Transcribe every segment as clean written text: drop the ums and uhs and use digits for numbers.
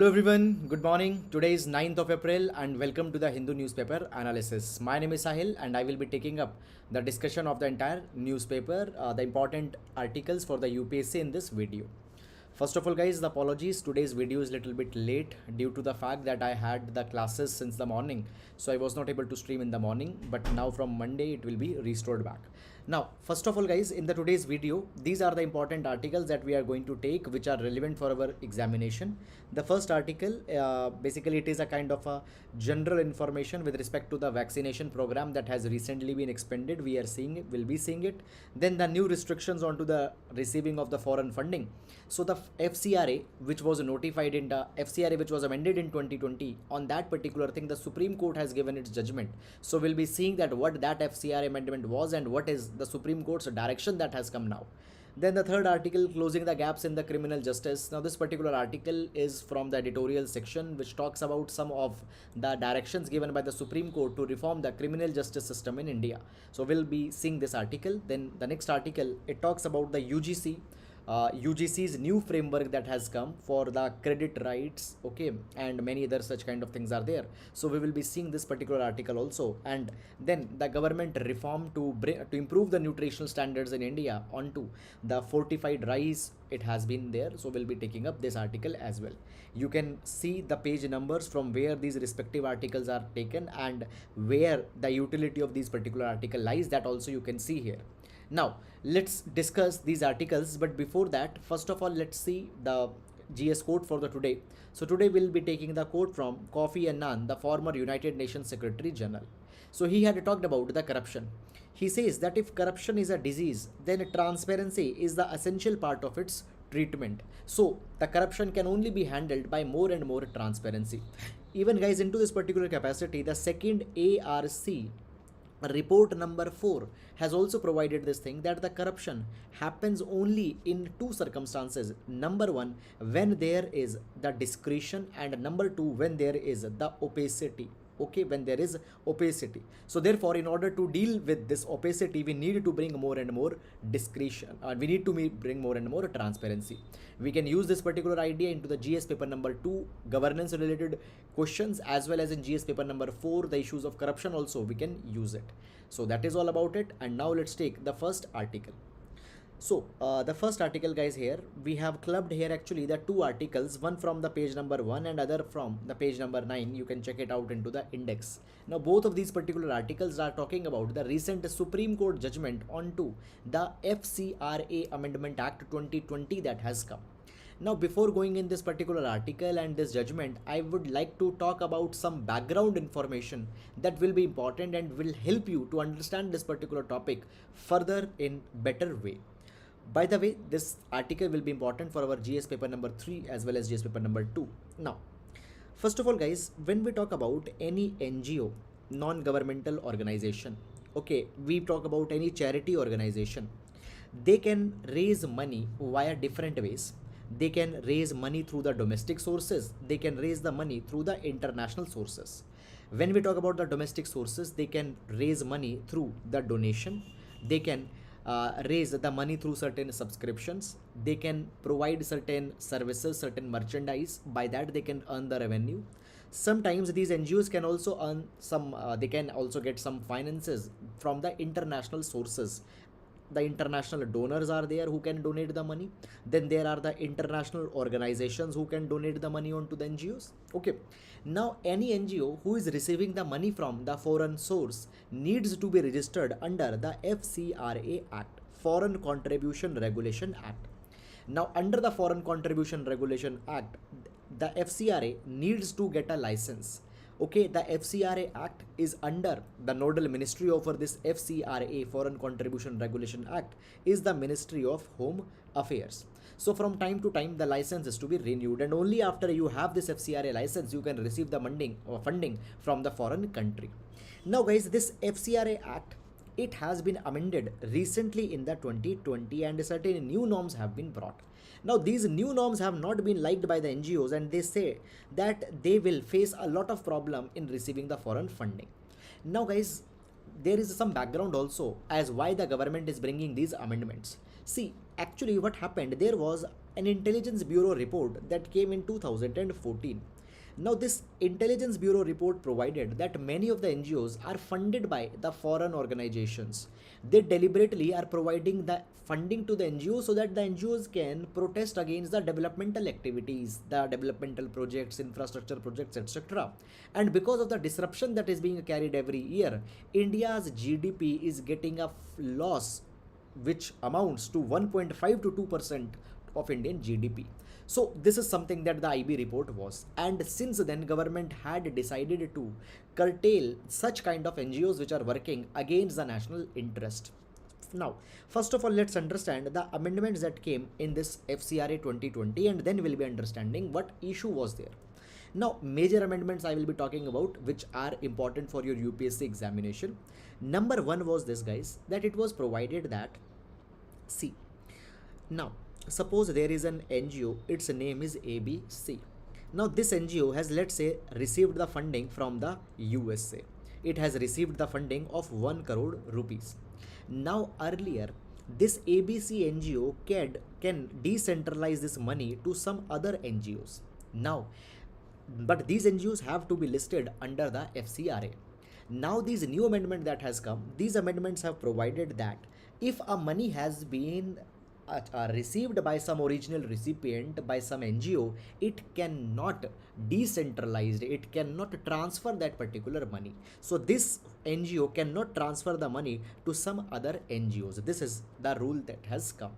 Hello everyone, good morning. Today is 9th of April and welcome to the Hindu newspaper analysis. My name is Sahil and I will be taking up the discussion of the entire newspaper, the important articles for the UPSC in this video. First of all guys, the apologies, today's video is little bit late due to the fact that I had the classes since the morning, so I was not able to stream in the morning, but now from Monday it will be restored back. Now first of all guys, in the today's video these are the important articles that we are going to take which are relevant for our examination. The first article, basically it is a kind of a general information with respect to the vaccination program that has recently been expanded. We are seeing it, will be seeing it. Then the new restrictions onto the receiving of the foreign funding. So the FCRA, which was notified in the FCRA, which was amended in 2020, on that particular thing, the Supreme Court has given its judgment. So we'll be seeing that what that FCRA amendment was and what is the Supreme Court's direction that has come now. Then the third article, closing the gaps in the criminal justice. Now this particular article is from the editorial section which talks about some of the directions given by the Supreme Court to reform the criminal justice system in India. So we'll be seeing this article. Then the next article, it talks about the UGC's new framework that has come for the credit rights, okay, and many other such kind of things are there. So we will be seeing this particular article also. And then the government reform to improve the nutritional standards in India onto the fortified rice, it has been there. So we'll be taking up this article as well. You can see the page numbers from where these respective articles are taken and where the utility of these particular article lies, that also you can see here. Now let's discuss these articles, but before that, first of all, let's see the GS quote for the today. So today we'll be taking the quote from Kofi Annan, the former United Nations Secretary General. So he had talked about the corruption. He says that if corruption is a disease, then transparency is the essential part of its treatment. So the corruption can only be handled by more and more transparency. Even guys, into this particular capacity, the second ARC report number 4 has also provided this thing that the corruption happens only in two circumstances. Number one, when there is the discretion, and number two, when there is the opacity. Okay, when there is opacity. So therefore, in order to deal with this opacity, we need to bring more and more discretion, we need to bring more and more transparency. We can use this particular idea into the GS paper number 2 governance related questions, as well as in GS paper number 4 the issues of corruption also we can use it. So that is all about it. And now let's take the first article. So the first article guys, here we have clubbed here actually the two articles, one from the page number 1 and other from the page number 9. You can check it out into the index. Now both of these particular articles are talking about the recent Supreme Court judgment onto the FCRA Amendment Act 2020 that has come. Now before going in this particular article and this judgment, I would like to talk about some background information that will be important and will help you to understand this particular topic further in better way. By the way, this article will be important for our GS paper number 3 as well as GS paper number 2. Now, first of all guys, when we talk about any NGO, non-governmental organization, okay, we talk about any charity organization, they can raise money via different ways. They can raise money through the domestic sources. They can raise the money through the international sources. When we talk about the domestic sources, they can raise money through the donation. They can raise the money through certain subscriptions. They can provide certain services, certain merchandise. By that they can earn the revenue. Sometimes these NGOs can also earn some, they can also get some finances from the international sources. The international donors are there who can donate the money. Then there are the international organizations who can donate the money onto the NGOs. Okay, now any NGO who is receiving the money from the foreign source needs to be registered under the FCRA Act, Foreign Contribution Regulation Act. Now under the Foreign Contribution Regulation Act, the FCRA needs to get a license. Okay, the FCRA Act is under the nodal ministry over this FCRA, Foreign Contribution Regulation Act, is the Ministry of Home Affairs. So from time to time the license is to be renewed, and only after you have this FCRA license you can receive the funding from the foreign country. Now guys, this FCRA Act, it has been amended recently in the 2020 and certain new norms have been brought. Now these new norms have not been liked by the NGOs, and they say that they will face a lot of problem in receiving the foreign funding. Now guys, there is some background also as why the government is bringing these amendments. See, actually what happened, there was an intelligence bureau report that came in 2014. Now, this Intelligence Bureau report provided that many of the NGOs are funded by the foreign organizations. They deliberately are providing the funding to the NGOs so that the NGOs can protest against the developmental activities, the developmental projects, infrastructure projects, etc. And because of the disruption that is being carried every year, India's GDP is getting a loss which amounts to 1.5 to 2% of Indian GDP. So this is something that the IB report was, and since then government had decided to curtail such kind of NGOs which are working against the national interest. Now, first of all, let's understand the amendments that came in this FCRA 2020, and then we'll be understanding what issue was there. Now, major amendments I will be talking about which are important for your UPSC examination. Number one was this, guys, that it was provided that, see, now suppose there is an NGO, its name is ABC. Now this NGO has, let's say, received the funding from the USA. It has received the funding of 1 crore rupees. Now earlier, this ABC NGO can decentralize this money to some other NGOs. Now, but these NGOs have to be listed under the FCRA. Now these new amendment that has come, these amendments have provided that if a money has been received by some original recipient, by some NGO, it cannot decentralize, it cannot transfer that particular money. So this NGO cannot transfer the money to some other NGOs. This is the rule that has come.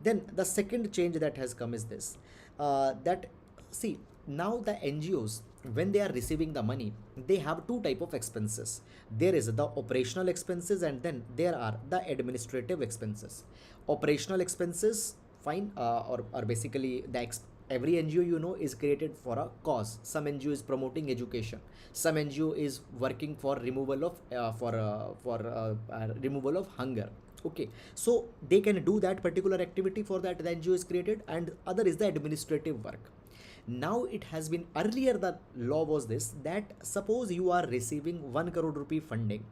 Then the second change that has come is this, that, see, now the NGOs, when they are receiving the money, they have two type of expenses. There is the operational expenses, and then there are the administrative expenses. Operational expenses, fine, or basically every NGO, you know, is created for a cause. Some NGO is promoting education, some NGO is working for removal of removal of hunger. Okay, so they can do that particular activity, for that the NGO is created, and other is the administrative work. Now it has been, earlier the law was this, that suppose you are receiving 1 crore rupee funding,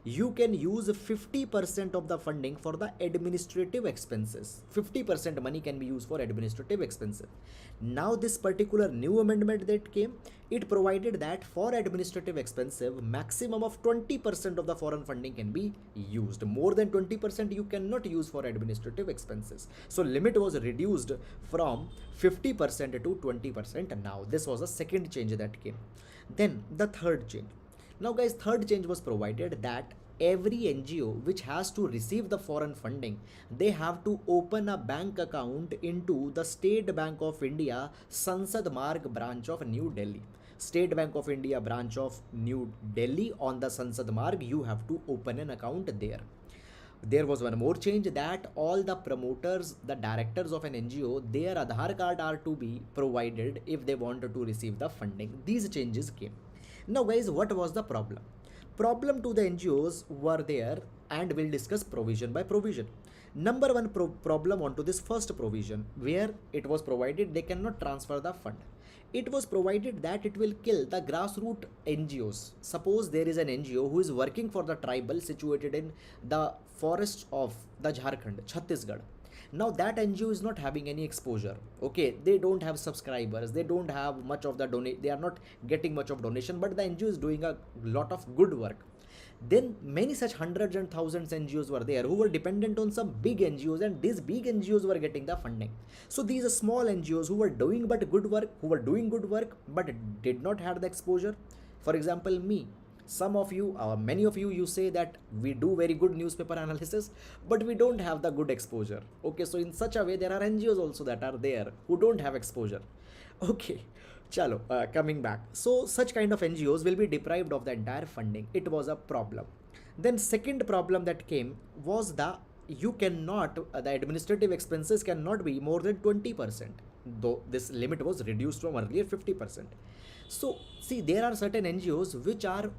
you can use 50% of the funding for the administrative expenses. 50% money can be used for administrative expenses. Now this particular new amendment that came, it provided that for administrative expenses, maximum of 20% of the foreign funding can be used. More than 20% you cannot use for administrative expenses. So limit was reduced from 50% to 20%. Now this was the second change that came. Then the third change. Now guys, third change was provided that every NGO which has to receive the foreign funding, they have to open a bank account into the State Bank of India Sansad Marg branch of New Delhi. State Bank of India branch of New Delhi on the Sansad Marg, you have to open an account there. There was one more change, that all the promoters, the directors of an NGO, their Aadhaar card are to be provided if they want to receive the funding. These changes came. Now guys, what was the problem? Problem to the NGOs were there, and we'll discuss provision by provision. Number one problem onto this first provision, where it was provided they cannot transfer the fund. It was provided that it will kill the grassroots NGOs. Suppose there is an NGO who is working for the tribal situated in the forests of the Jharkhand, Chhattisgarh. Now that NGO is not having any exposure. Okay, they don't have subscribers, they don't have much of the donate, they are not getting much of donation, but the NGO is doing a lot of good work. Then many such hundreds and thousands NGOs were there who were dependent on some big NGOs, and these big NGOs were getting the funding. So these are small NGOs who were doing good work, but did not have the exposure. For example, me. Some of you, many of you, you say that we do very good newspaper analysis, but we don't have the good exposure. Okay, so in such a way, there are NGOs also that are there who don't have exposure. Okay, chalo, coming back. So such kind of NGOs will be deprived of the entire funding. It was a problem. Then second problem that came was the administrative expenses cannot be more than 20%, though this limit was reduced from earlier 50%. So see, there are certain NGOs which are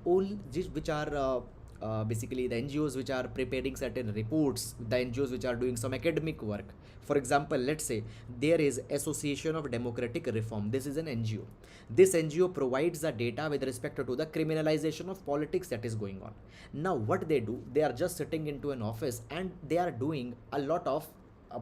basically the NGOs which are preparing certain reports, the NGOs which are doing some academic work. For example, let's say there is Association of Democratic Reform. This is an NGO. This NGO provides the data with respect to the criminalization of politics that is going on. Now what they do, they are just sitting into an office and they are doing a lot of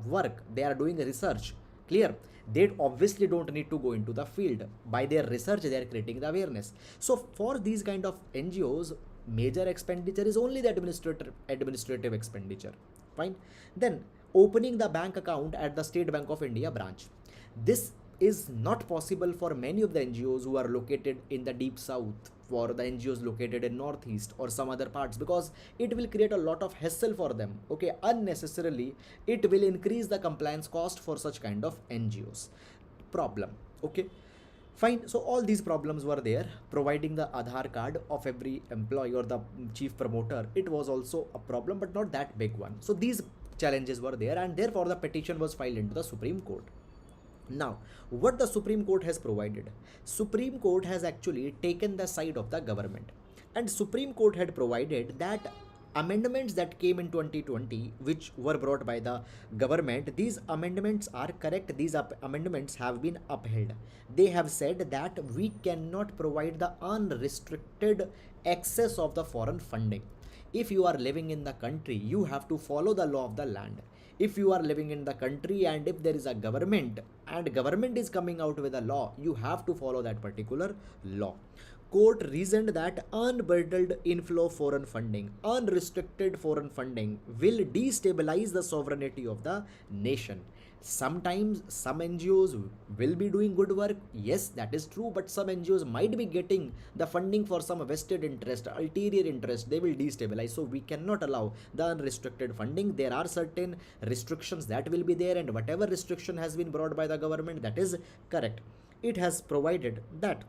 work. They are doing research Clear? They obviously don't need to go into the field. By their research, they are creating the awareness. So for these kind of NGOs, major expenditure is only the administrative expenditure. Fine. Then opening the bank account at the State Bank of India branch. This is not possible for many of the NGOs who are located in the deep south, for the NGOs located in northeast or some other parts, because it will create a lot of hassle for them. Okay, unnecessarily it will increase the compliance cost for such kind of NGOs. Problem. Okay, fine. So all these problems were there. Providing the Aadhaar card of every employee or the chief promoter, it was also a problem, but not that big one. So these challenges were there, and therefore the petition was filed into the Supreme Court. Now, what the Supreme Court has provided? Supreme Court has actually taken the side of the government, and Supreme Court had provided that amendments that came in 2020, which were brought by the government, these amendments are correct. These amendments have been upheld. They have said that we cannot provide the unrestricted access of the foreign funding. If you are living in the country, you have to follow the law of the land. If you are living in the country and if there is a government and government is coming out with a law, you have to follow that particular law. Court reasoned that unbridled inflow of foreign funding, unrestricted foreign funding will destabilize the sovereignty of the nation. Sometimes some NGOs will be doing good work, yes, that is true, but some NGOs might be getting the funding for some vested interest, ulterior interest, they will destabilize. So we cannot allow the unrestricted funding. There are certain restrictions that will be there, and whatever restriction has been brought by the government, that is correct. It has provided that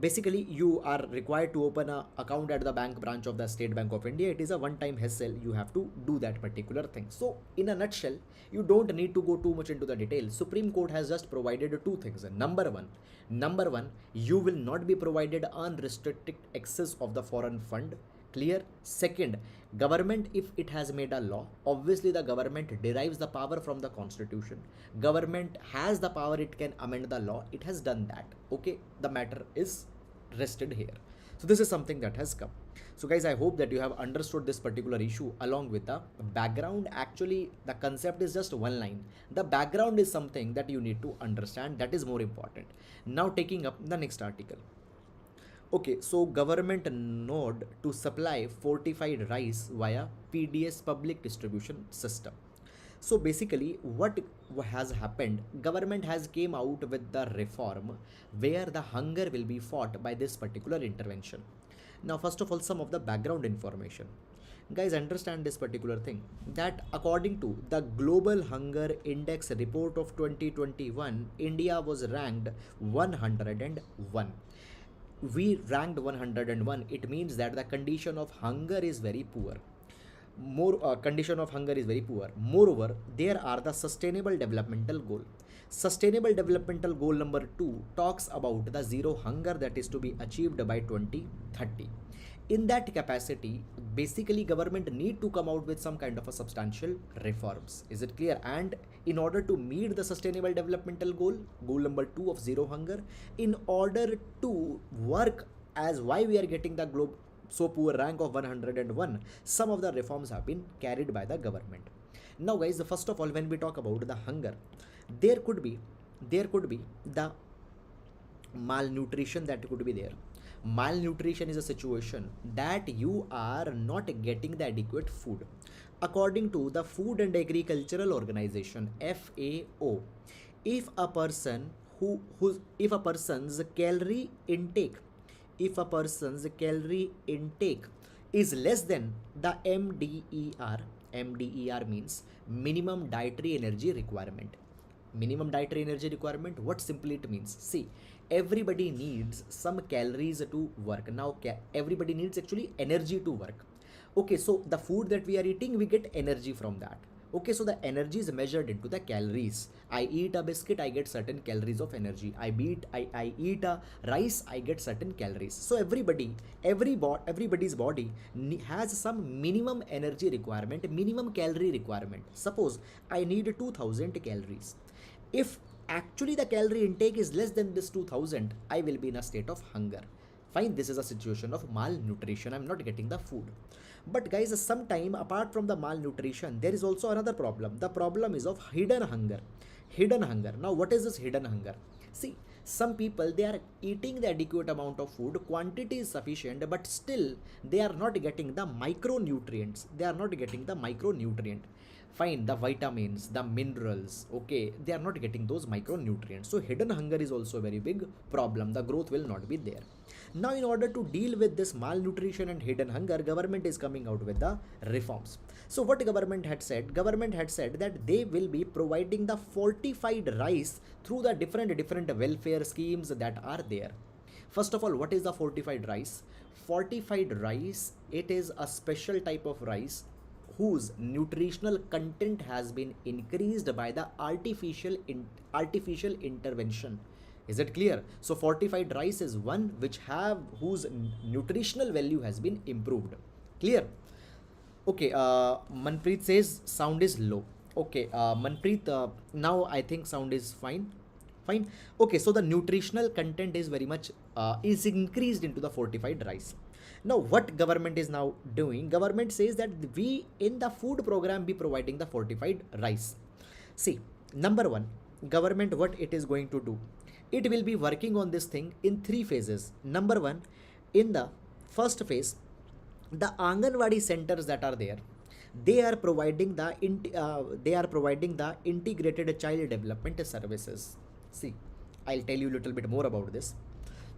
basically you are required to open a account at the bank branch of the State Bank of India. It is a one-time hassle. You have to do that particular thing. So in a nutshell, you don't need to go too much into the detail. Supreme Court has just provided two things. Number one, you will not be provided unrestricted access of the foreign fund. Clear? Second, government, if it has made a law, obviously the government derives the power from the constitution. Government has the power, it can amend the law. It has done that. Okay, the matter is rested here. So this is something that has come. So guys, I hope that you have understood this particular issue along with the background. Actually, the concept is just one line. The background is something that you need to understand. That is more important. Now taking up the next article. Okay, so government nod to supply fortified rice via PDS public distribution system. So basically what has happened, government has came out with the reform where the hunger will be fought by this particular intervention. Now first of all, some of the background information. Guys, understand this particular thing, that according to the Global Hunger Index report of 2021, India was ranked 101. We ranked 101. It means that the condition of hunger is very poor. Condition of hunger is very poor. Moreover, there are the sustainable developmental goal. Sustainable developmental goal number 2 talks about the zero hunger that is to be achieved by 2030. In that capacity, basically government need to come out with some kind of a substantial reforms. Is it clear? And in order to meet the sustainable developmental goal number 2 of zero hunger, in order to work as why we are getting the globe so poor rank of 101, some of the reforms have been carried by the government. Now guys, first of all, when we talk about the hunger, there could be the malnutrition that could be there. Malnutrition is a situation that you are not getting the adequate food. According to the Food and Agricultural Organization FAO, if a person's calorie intake is less than the MDER means minimum dietary energy requirement. What simply it means, see, everybody needs some calories to work. Now everybody needs actually energy to work. Okay, so the food that we are eating, we get energy from that. Okay, so the energy is measured into the calories. I eat a biscuit, I get certain calories of energy. I eat a rice, I get certain calories. So everybody's body has some minimum energy requirement, minimum calorie requirement. Suppose I need 2000 calories. If actually the calorie intake is less than this 2000, I will be in a state of hunger. Fine, this is a situation of malnutrition. I'm not getting the food. But guys, sometime apart from the malnutrition, there is also another problem. The problem is of hidden hunger. Hidden hunger. Now what is this hidden hunger? See, some people, they are eating the adequate amount of food, quantity is sufficient, but still they are not getting the micronutrients. They are not getting the micronutrient. Fine, the vitamins, the minerals, okay, they are not getting those micronutrients. So hidden hunger is also a very big problem. The growth will not be there. Now in order to deal with this malnutrition and hidden hunger, government is coming out with the reforms. So what government had said? Government had said that they will be providing the fortified rice through the different welfare schemes that are there. First of all, what is the fortified rice? Fortified rice, it is a special type of rice whose nutritional content has been increased by the artificial intervention. Is it clear? So fortified rice is one which have whose nutritional value has been improved. Clear? Okay, Manpreet says sound is low. Okay, Manpreet, now I think sound is fine. Fine. Okay, so the nutritional content is very much is increased into the fortified rice. Now what government is now doing? Government says that we in the food program be providing the fortified rice. See, number one, government what it is going to do? It will be working on this thing in three phases. Number one, in the first phase, the Anganwadi centers that are there, they are providing the integrated child development services. See, I'll tell you a little bit more about this.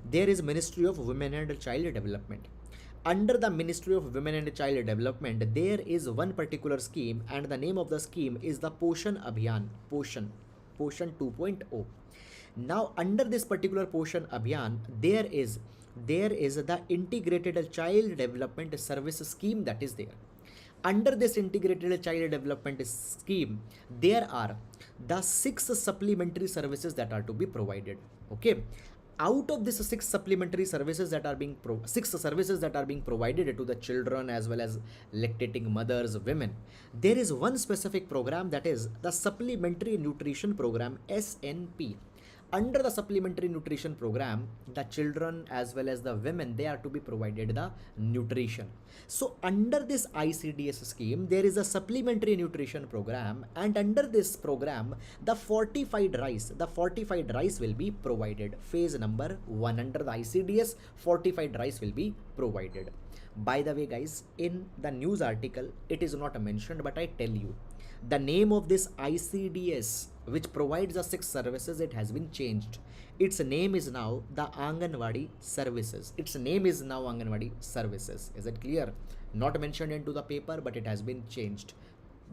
There is Ministry of Women and Child Development. Under the Ministry of Women and Child Development, there is one particular scheme, and the name of the scheme is the Poshan Abhiyan, Poshan 2.0. Now under this particular Poshan Abhiyan, there is the integrated child development service scheme that is there. Under this integrated child development scheme, there are the 6 supplementary services that are to be provided. Okay, out of these 6 supplementary services that are being provided to the children as well as lactating mothers, women, there is one specific program, that is the supplementary nutrition program, SNP. Under the supplementary nutrition program, the children as well as the women, they are to be provided the nutrition. So under this ICDS scheme, there is a supplementary nutrition program, and under this program, the fortified rice will be provided. Phase number 1 under the ICDS, fortified rice will be provided. By the way guys, in the news article, it is not mentioned, but I tell you, the name of this ICDS, which provides the 6 services, it has been changed. Its name is now the Anganwadi Services. Its name is now Anganwadi Services. Is it clear? Not mentioned into the paper, but it has been changed.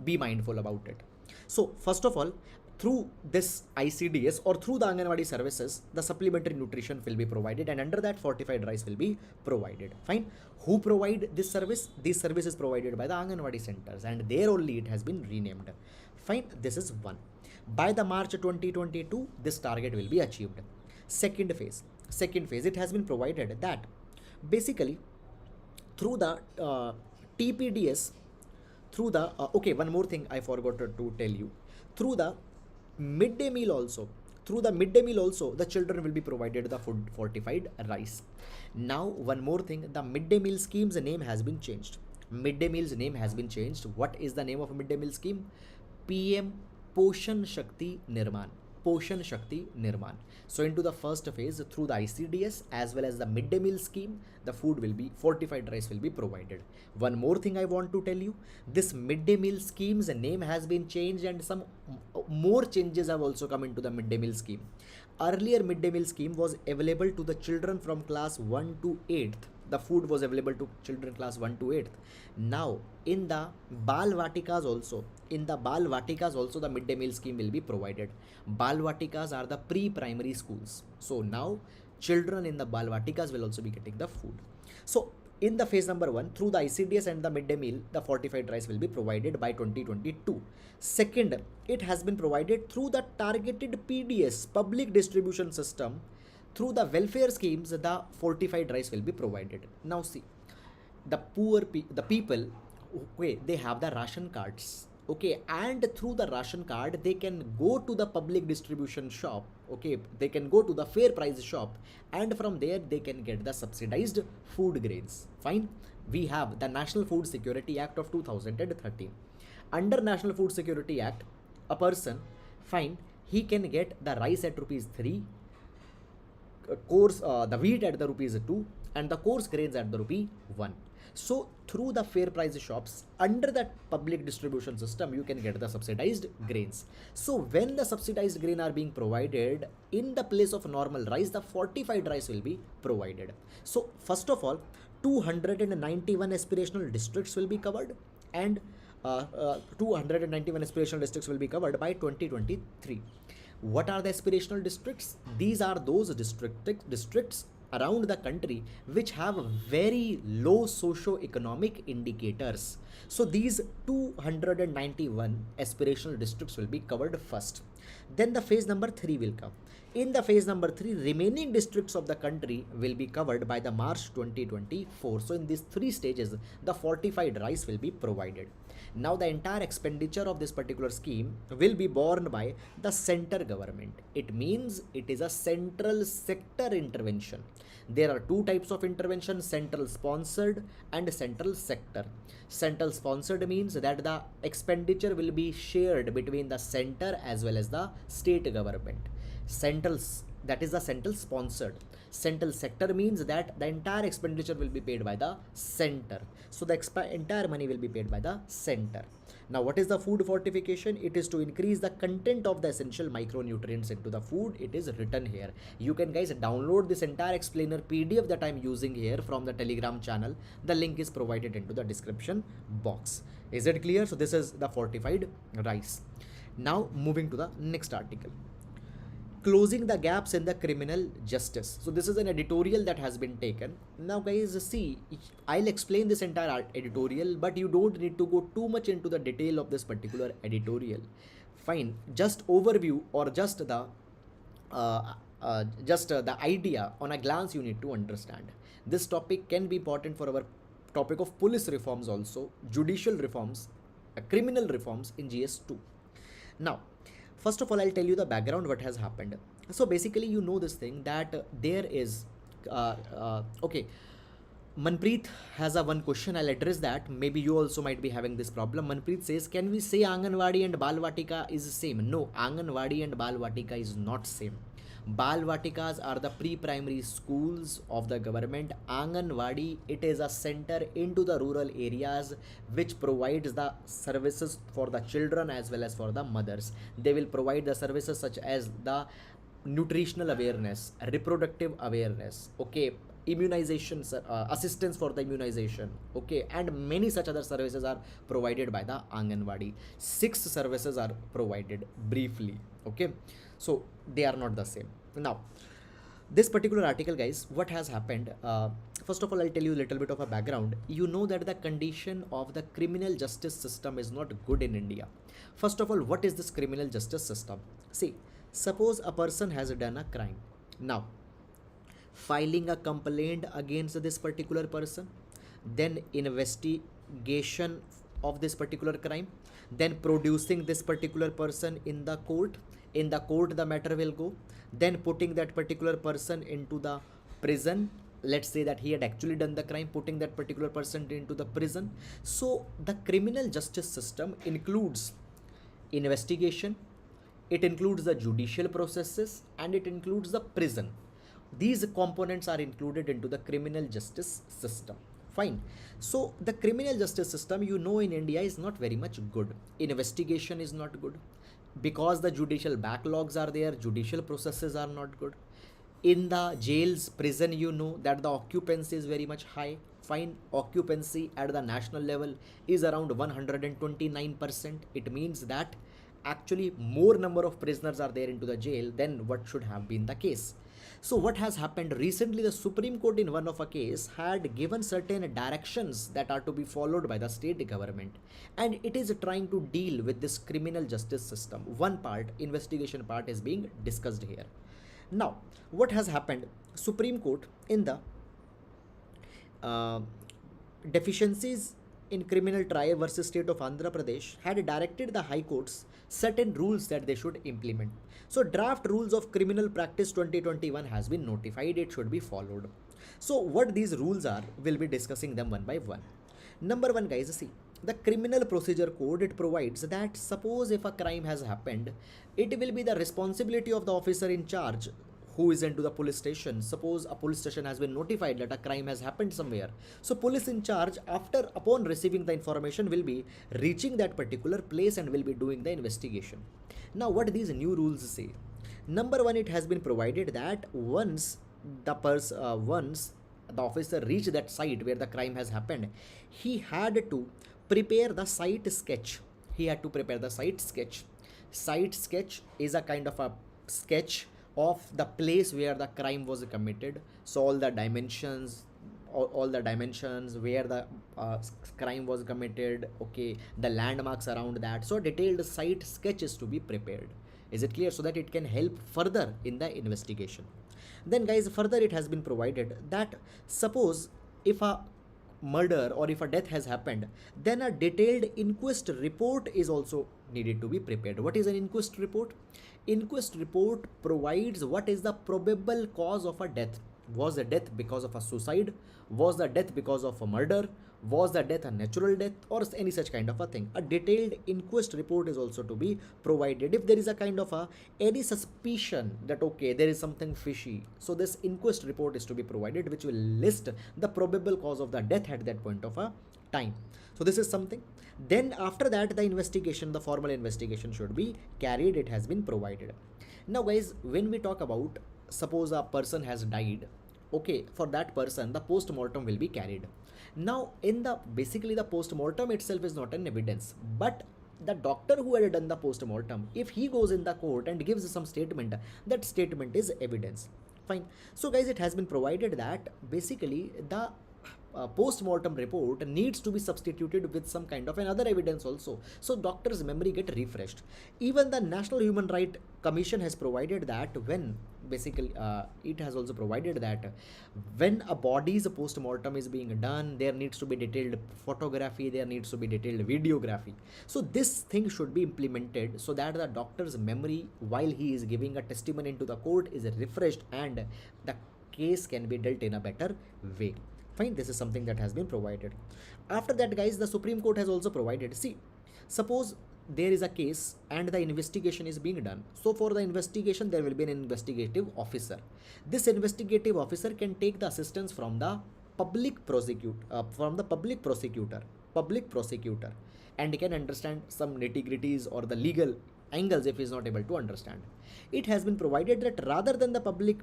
Be mindful about it. So first of all, through this ICDS or through the Anganwadi services, the supplementary nutrition will be provided, and under that fortified rice will be provided. Fine. Who provide this service? This service is provided by the Anganwadi centers, and there only it has been renamed. Fine. This is one. By the March 2022, this target will be achieved. Second phase, it has been provided that basically through the TPDS, through the okay, one more thing I forgot to tell you. Through the midday meal also, the children will be provided the food fortified rice. Now one more thing, the midday meal scheme's name has been changed. Midday meal's name has been changed. What is the name of midday meal scheme? PM Poshan Shakti Nirman. Poshan Shakti Nirman. So into the first phase, through the ICDS as well as the midday meal scheme, the food will be fortified rice will be provided. One more thing I want to tell you, this midday meal scheme's name has been changed, and some more changes have also come into the midday meal scheme. Earlier midday meal scheme was available to the children from class 1 to 8th. The food was available to children class 1 to 8th. Now in the Bal Vatikas also, the midday meal scheme will be provided. Bal Vatikas are the pre-primary schools. So now children in the Bal Vatikas will also be getting the food. So in the phase number 1, through the ICDS and the midday meal, the fortified rice will be provided by 2022. Second, it has been provided through the targeted PDS, public distribution system. Through the welfare schemes, the fortified rice will be provided. Now see, the people, okay, they have the ration cards. Okay, and through the ration card they can go to the public distribution shop. Okay, they can go to the fair price shop, and from there they can get the subsidized food grains. Fine. We have the National Food Security Act of 2013. Under National Food Security Act, a person, fine, he can get the rice at rupees 3, coarse the wheat at the rupees 2, and the coarse grains at the rupee 1. So through the fair price shops under the public distribution system you can get the subsidized grains. So when the subsidized grain are being provided, in the place of normal rice the fortified rice will be provided. So first of all, 291 aspirational districts will be covered, and 291 aspirational districts will be covered by 2023. What are the aspirational districts? These are those districts around the country which have very low socio-economic indicators. So these 291 aspirational districts will be covered first. Then the phase number 3 will come. In the phase number 3, remaining districts of the country will be covered by the March 2024. So in these 3 stages, the fortified rice will be provided. Now the entire expenditure of this particular scheme will be borne by the center government. It means it is a central sector intervention. There are 2 types of intervention: central sponsored and central sector. Central sponsored means that the expenditure will be shared between the center as well as the state government. That is the central sponsored. Central sector means that the entire expenditure will be paid by the center. So the entire money will be paid by the center. Now what is the food fortification? It is to increase the content of the essential micronutrients into the food. It is written here. You can guys download this entire explainer PDF that I am using here from the Telegram channel. The link is provided into the description box. Is it clear? So this is the fortified rice. Now moving to the next article. Closing the gaps in the criminal justice. So this is an editorial that has been taken. Now guys, see, I'll explain this entire editorial, but you don't need to go too much into the detail of this particular editorial. Fine, just overview or just the idea on a glance you need to understand. This topic can be important for our topic of police reforms also, judicial reforms, criminal reforms in GS2. Now first of all, I'll tell you the background what has happened. So basically you know this thing that there is okay, Manpreet has a one question. I'll address that. Maybe you also might be having this problem. Manpreet says, can we say Anganwadi and Balvatika is the same? No, Anganwadi and Balvatika is not same. Balvatikas are the pre-primary schools of the government. Anganwadi, it is a center into the rural areas which provides the services for the children as well as for the mothers. They will provide the services such as the nutritional awareness, reproductive awareness, okay, immunization, assistance for the immunization, okay, and many such other services are provided by the Anganwadi. 6 services are provided briefly, okay. So they are not the same. Now this particular article, guys, what has happened, first of all I'll tell you a little bit of a background. You know that the condition of the criminal justice system is not good in India. First of all, what is this criminal justice system? See, suppose a person has done a crime. Now filing a complaint against this particular person, then investigation of this particular crime, then producing this particular person in the court. In the court the matter will go, then putting that particular person into the prison. Let's say that he had actually done the crime, putting that particular person into the prison. So the criminal justice system includes investigation, it includes the judicial processes, and it includes the prison. These components are included into the criminal justice system. Fine. So the criminal justice system, you know, in India is not very much good. Investigation is not good because the judicial backlogs are there, judicial processes are not good. In the jails, prison, you know that the occupancy is very much high. Fine, occupancy at the national level is around 129%. It means that actually more number of prisoners are there into the jail than what should have been the case. So what has happened recently, the Supreme Court in one of a case had given certain directions that are to be followed by the state government, and it is trying to deal with this criminal justice system. One part, investigation part, is being discussed here. Now what has happened, Supreme Court in the deficiencies in criminal trial versus state of Andhra Pradesh had directed the high courts certain rules that they should implement. So draft rules of criminal practice 2021 has been notified, it should be followed. So what these rules are, we'll be discussing them one by one. Number one, guys, see, the criminal procedure code, it provides that suppose if a crime has happened, it will be the responsibility of the officer in charge who is into the police station. Suppose a police station has been notified that a crime has happened somewhere, so police in charge, after upon receiving the information, will be reaching that particular place and will be doing the investigation. Now what these new rules say? Number one, it has been provided that once the officer reached that site where the crime has happened, he had to prepare the site sketch. He had to prepare the site sketch. Site sketch is a kind of a sketch of the place where the crime was committed. So all the dimensions, all the dimensions where the crime was committed, okay, the landmarks around that. So detailed site sketch is to be prepared. Is it clear? So that it can help further in the investigation. Then guys, further it has been provided that suppose if a murder or if a death has happened, then a detailed inquest report is also needed to be prepared. What is an inquest report? Inquest report provides what is the probable cause of a death. Was the death because of a suicide? Was the death because of a murder? Was the death a natural death, or any such kind of a thing? A detailed inquest report is also to be provided if there is a kind of a any suspicion that okay, there is something fishy. So this inquest report is to be provided, which will list the probable cause of the death at that point of a time. So this is something. Then after that, the investigation, the formal investigation should be carried. It has been provided. Now guys, when we talk about suppose a person has died, okay, for that person the post-mortem will be carried. Now in the basically the post-mortem itself is not an evidence, but the doctor who had done the post-mortem, if he goes in the court and gives some statement, that statement is evidence. Fine. So guys, it has been provided that basically the post-mortem report needs to be substituted with some kind of another evidence also, so doctor's memory get refreshed. Even the National Human Right Commission has provided that when basically it has also provided that when a body's post-mortem is being done, there needs to be detailed photography, there needs to be detailed videography. So this thing should be implemented so that the doctor's memory while he is giving a testimony into the court is refreshed and the case can be dealt in a better way. Fine, this is something that has been provided. After that guys, the Supreme Court has also provided, see, suppose there is a case and the investigation is being done. So for the investigation, there will be an investigative officer. This investigative officer can take the assistance from the public prosecutor, and can understand some nitty-gritties or the legal angles if he is not able to understand. It has been provided that rather than the public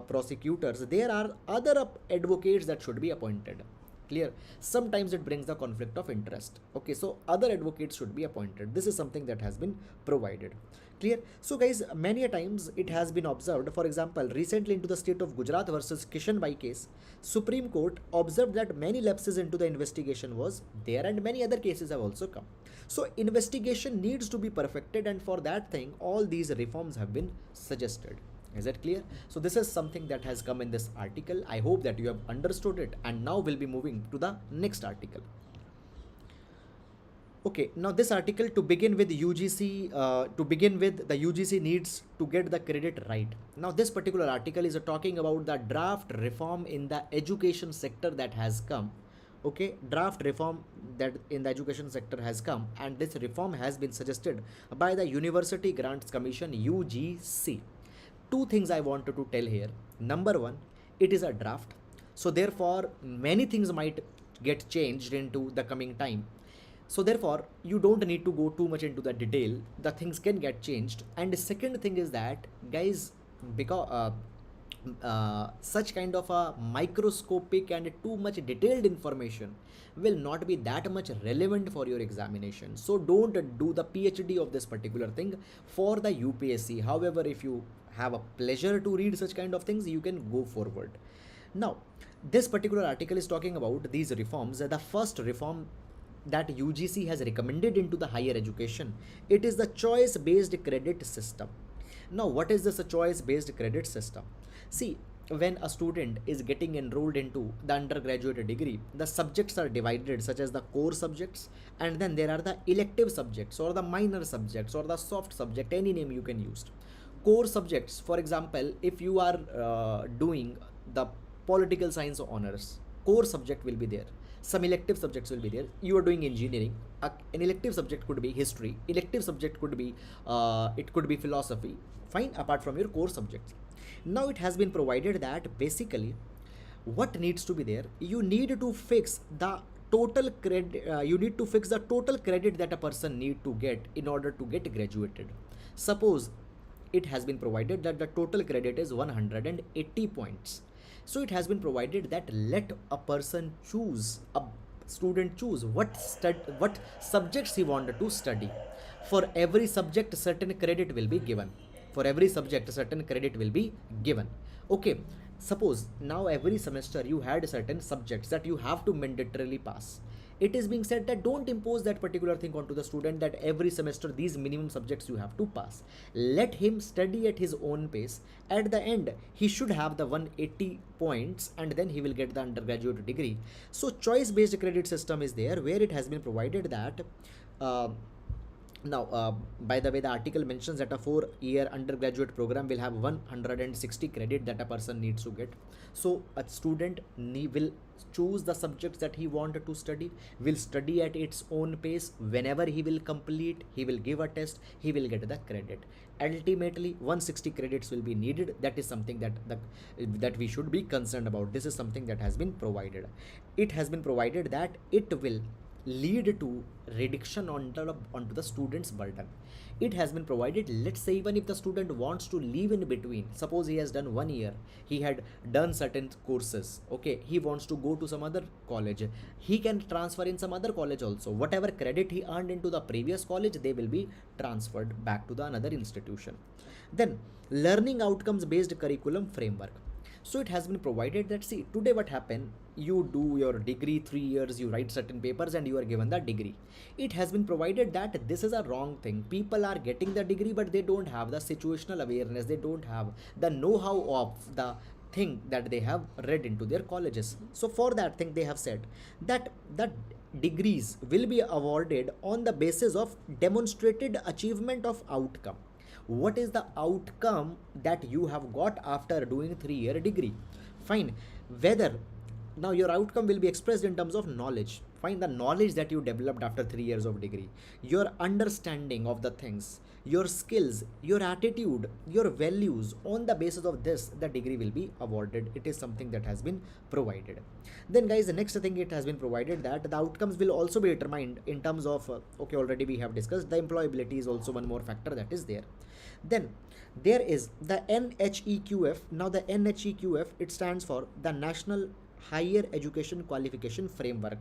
prosecutors, there are other advocates that should be appointed. Clear? Sometimes it brings the conflict of interest. Okay, so other advocates should be appointed. This is something that has been provided. Clear? So guys, many a times it has been observed, for example, recently into the state of Gujarat versus Kishanbai case, Supreme Court observed that many lapses into the investigation was there and many other cases have also come. So investigation needs to be perfected, and for that thing all these reforms have been suggested. Is that clear? So this is something that has come in this article. I hope that you have understood it, and now we'll be moving to the next article. Okay, now this article, to begin with the UGC needs to get the credit right. Now this particular article is talking about the draft reform in the education sector that has come. Okay, draft reform that in the education sector has come, and this reform has been suggested by the University Grants Commission, UGC. Two things I wanted to tell here. Number one, it is a draft, so therefore many things might get changed into the coming time. So therefore you don't need to go too much into the detail. The things can get changed. And the second thing is that guys, because such kind of a microscopic and too much detailed information will not be that much relevant for your examination. So don't do the PhD of this particular thing for the UPSC. However, if you have a pleasure to read such kind of things, you can go forward. Now this particular article is talking about these reforms. The first reform that UGC has recommended into the higher education, it is the choice based credit system. Now what is this choice based credit system? See, when a student is getting enrolled into the undergraduate degree, the subjects are divided such as the core subjects, and then there are the elective subjects or the minor subjects or the soft subject, any name you can use. Core subjects, for example, if you are doing the political science honors, core subject will be there. Some elective subjects will be there. You are doing engineering, an elective subject could be history, elective subject could be it could be philosophy, fine, apart from your core subjects. Now it has been provided that basically what needs to be there, you need to fix the total credit, you need to fix the total credit that a person need to get in order to get graduated. Suppose it has been provided that the total credit is 180 points. So it has been provided that let a person choose, a student choose what subjects he wanted to study. For every subject certain credit will be given. For every subject certain credit will be given. Okay, suppose now every semester you had certain subjects that you have to mandatorily pass. It is being said that don't impose that particular thing onto the student that every semester these minimum subjects you have to pass. Let him study at his own pace. At the end he should have the 180 points and then he will get the undergraduate degree. So choice based credit system is there, where it has been provided that uh, by the way, the article mentions that a 4-year undergraduate program will have 160 credit that a person needs to get. So a student will choose the subjects that he wanted to study, will study at its own pace. Whenever he will complete, he will give a test, he will get the credit. Ultimately 160 credits will be needed. That is something that we should be concerned about. This is something that has been provided. It has been provided that it will lead to reduction onto the student's burden. It has been provided, let's say even if the student wants to leave in between, suppose he has done 1 year, he had done certain courses, okay, he wants to go to some other college, he can transfer in some other college also. Whatever credit he earned into the previous college, they will be transferred back to the another institution. Then learning outcomes based curriculum framework. So it has been provided that, see, today what happened, you do your degree 3 years, you write certain papers and you are given the degree. It has been provided that this is a wrong thing. People are getting the degree but they don't have the situational awareness, they don't have the know-how of the thing that they have read into their colleges. So for that thing they have said that the degrees will be awarded on the basis of demonstrated achievement of outcome. What is the outcome that you have got after doing 3-year degree? Fine. Whether now your outcome will be expressed in terms of knowledge. Fine, the knowledge that you developed after 3 years of degree, your understanding of the things, your skills, your attitude, your values. On the basis of this, the degree will be awarded. It is something that has been provided. Then guys, the next thing it has been provided that the outcomes will also be determined in terms of okay, already we have discussed the employability is also one more factor that is there. Then there is the NHEQF. Now the NHEQF, it stands for the National Higher Education Qualification Framework,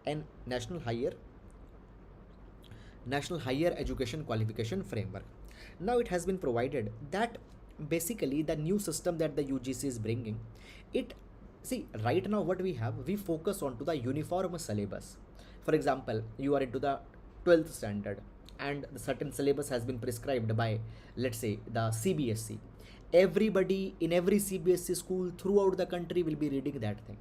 and National Higher Education Qualification Framework. Now it has been provided that basically the new system that the UGC is bringing, it, see, right now what we have, we focus on to the uniform syllabus. For example, you are into the 12th standard and the certain syllabus has been prescribed by, let's say, the CBSE. Everybody in every CBSE school throughout the country will be reading that thing.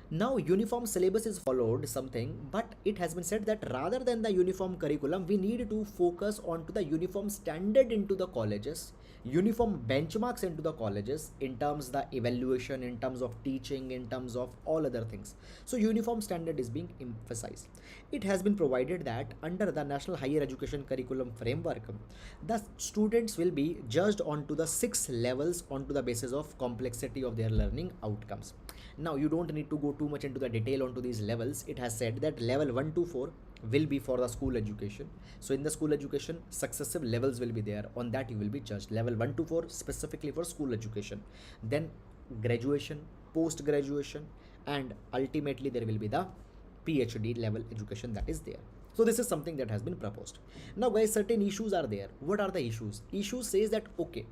Now uniform syllabus is followed something, but it has been said that rather than the uniform curriculum, we need to focus on to the uniform standard into the colleges, uniform benchmarks into the colleges in terms the evaluation, in terms of teaching, in terms of all other things. So uniform standard is being emphasized. It has been provided that under the National Higher Education Curriculum Framework, the students will be judged onto the 6 levels onto the basis of complexity of their learning outcomes. Now you don't need to go too much into the detail onto these levels. It has said that level 1 to 4 will be for the school education. So in the school education, successive levels will be there. On that you will be judged. Level 1 to 4 specifically for school education. Then graduation, post graduation, and ultimately there will be the PhD level education that is there. So this is something that has been proposed. Now guys, certain issues are there. What are the issues? Issues says that okay,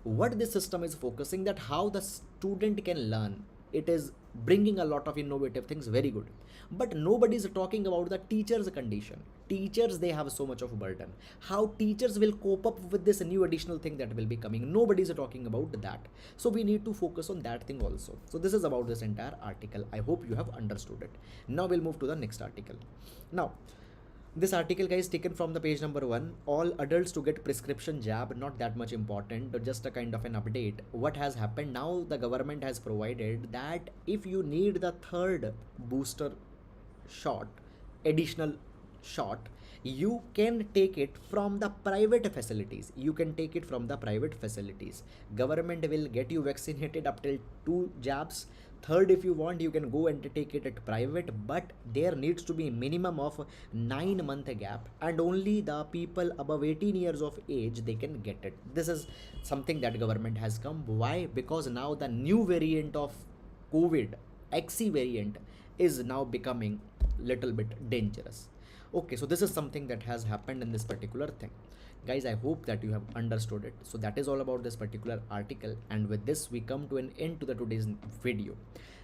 what this system is focusing, that how the student can learn. It is bringing a lot of innovative things, very good, but nobody is talking about the teacher's condition. teachers, they have so much of burden. How teachers will cope up with this new additional thing that will be coming. Nobody is talking about that. So we need to focus on that thing also. So this is about this entire article. I hope you have understood it. Now we'll move to the next article. Now, this article, guys, taken from the page number 1. All adults to get prescription jab, not that much important, but just a kind of an update. What has happened now, the government has provided that if you need the third booster shot, additional shot, you can take it from the private facilities. You can take it from the private facilities. Government will get you vaccinated up till 2 jabs. Third, if you want, you can go and take it at private, but there needs to be minimum of 9-month gap, and only the people above 18 years of age, they can get it. This is something that government has come. Why? Because now the new variant of COVID, XE variant, is now becoming little bit dangerous. Okay, so this is something that has happened in this particular thing. Guys, I hope that you have understood it. So that is all about this particular article, and with this we come to an end to the today's video.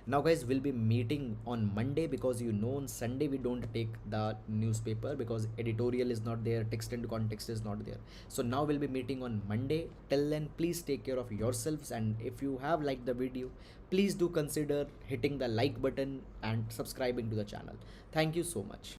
Now guys, we'll be meeting on Monday, because you know on Sunday we don't take the newspaper because editorial is not there, text and context is not there. So now we'll be meeting on Monday. Till then, please take care of yourselves, and if you have liked the video, please do consider hitting the like button and subscribing to the channel. Thank you so much.